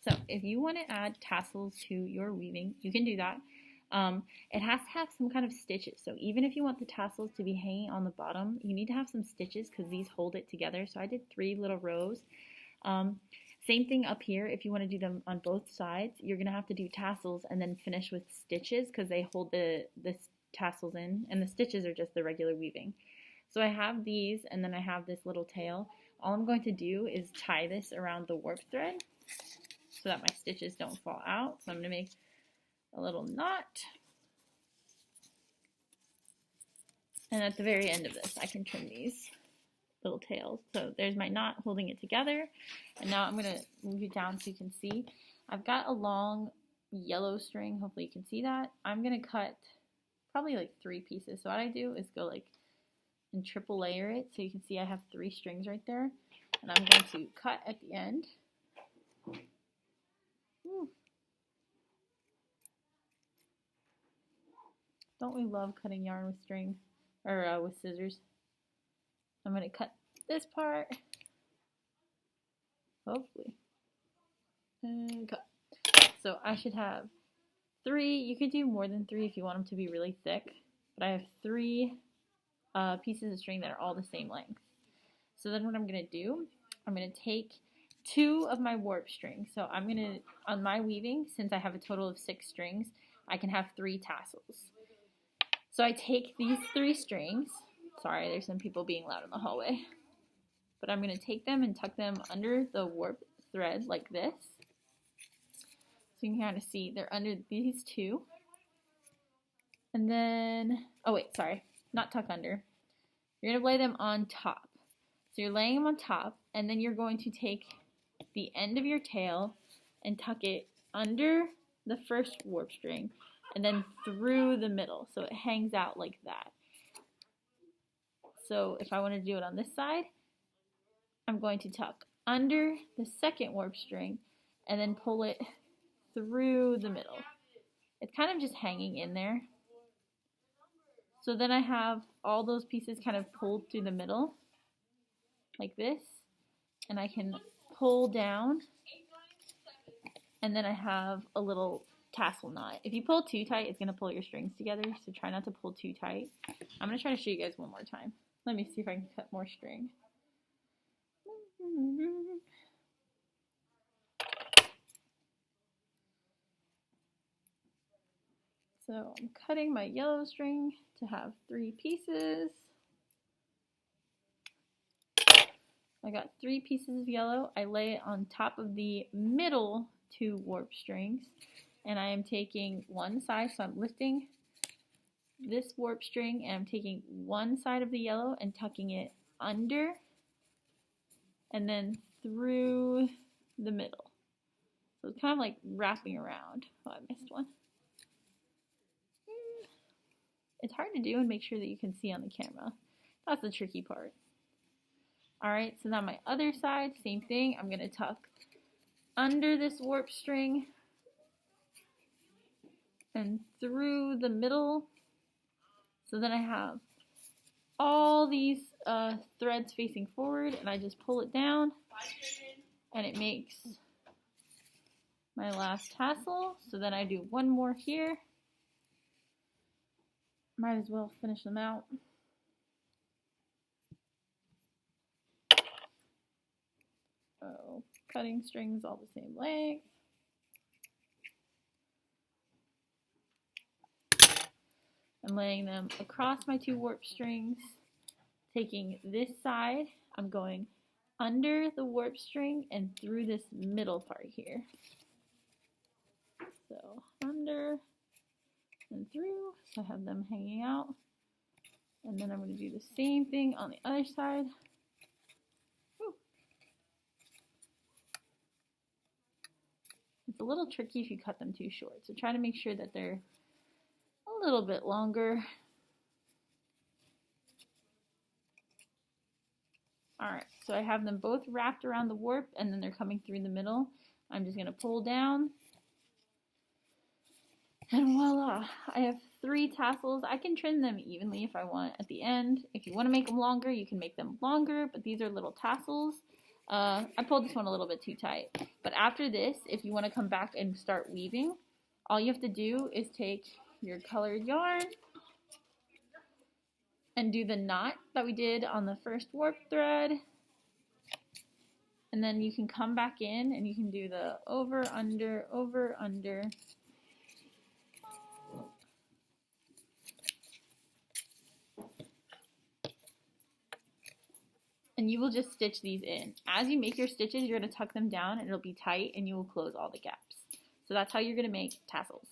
So if you want to add tassels to your weaving, you can do that. It has to have some kind of stitches. So even if you want the tassels to be hanging on the bottom, you need to have some stitches because these hold it together. So I did 3 little rows. Same thing up here. If you want to do them on both sides, you're going to have to do tassels and then finish with stitches because they hold the tassels in, and the stitches are just the regular weaving. So I have these, and then I have this little tail. All I'm going to do is tie this around the warp thread so that my stitches don't fall out. So I'm going to make a little knot. And at the very end of this, I can trim these little tails. So there's my knot holding it together. And now I'm going to move it down so you can see. I've got a long yellow string. Hopefully you can see that. I'm going to cut probably like 3 pieces. So what I do is go like and triple layer it. So you can see I have 3 strings right there. And I'm going to cut at the end. Don't we love cutting yarn with string or with scissors? I'm going to cut this part, hopefully, and cut. So I should have 3. You could do more than 3 if you want them to be really thick, but I have 3 pieces of string that are all the same length. So then what I'm going to do, I'm going to take 2 of my warp strings. So I'm going to, on my weaving, since I have a total of 6 strings, I can have 3 tassels. So I take these 3 strings. Sorry, there's some people being loud in the hallway. But I'm going to take them and tuck them under the warp thread like this. So you can kind of see they're under these 2. And then, oh wait, sorry, not tuck under. You're going to lay them on top. So you're laying them on top, and then you're going to take the end of your tail and tuck it under the first warp string and then through the middle. So it hangs out like that. So if I want to do it on this side, I'm going to tuck under the second warp string and then pull it through the middle. It's kind of just hanging in there. So then I have all those pieces kind of pulled through the middle like this, and I can pull down, and then I have a little tassel knot. If you pull too tight, it's going to pull your strings together, so try not to pull too tight. I'm going to try to show you guys one more time. Let me see if I can cut more string. So I'm cutting my yellow string to have 3 pieces. I got 3 pieces of yellow. I lay it on top of the middle 2 warp strings, and I am taking one side, so I'm lifting this warp string and I'm taking one side of the yellow and tucking it under and then through the middle. So it's kind of like wrapping around. Oh, I missed one. It's hard to do and make sure that you can see on the camera. That's the tricky part. Alright, so now my other side, same thing. I'm going to tuck under this warp string and through the middle. So then I have all these threads facing forward, and I just pull it down and it makes my last tassel. So then I do one more here. Might as well finish them out. So cutting strings all the same length. I'm laying them across my 2 warp strings. Taking this side, I'm going under the warp string and through this middle part here. So under and through, so I have them hanging out. And then I'm going to do the same thing on the other side. Woo. It's a little tricky if you cut them too short, so try to make sure that they're a little bit longer. Alright, so I have them both wrapped around the warp and then they're coming through the middle. I'm just going to pull down. And voila, I have 3 tassels. I can trim them evenly if I want at the end. If you want to make them longer, you can make them longer, but these are little tassels. I pulled this one a little bit too tight. But after this, if you want to come back and start weaving, all you have to do is take your colored yarn and do the knot that we did on the first warp thread. And then you can come back in and you can do the over, under, over, under. And you will just stitch these in. As you make your stitches, you're going to tuck them down and it'll be tight and you will close all the gaps. So that's how you're going to make tassels.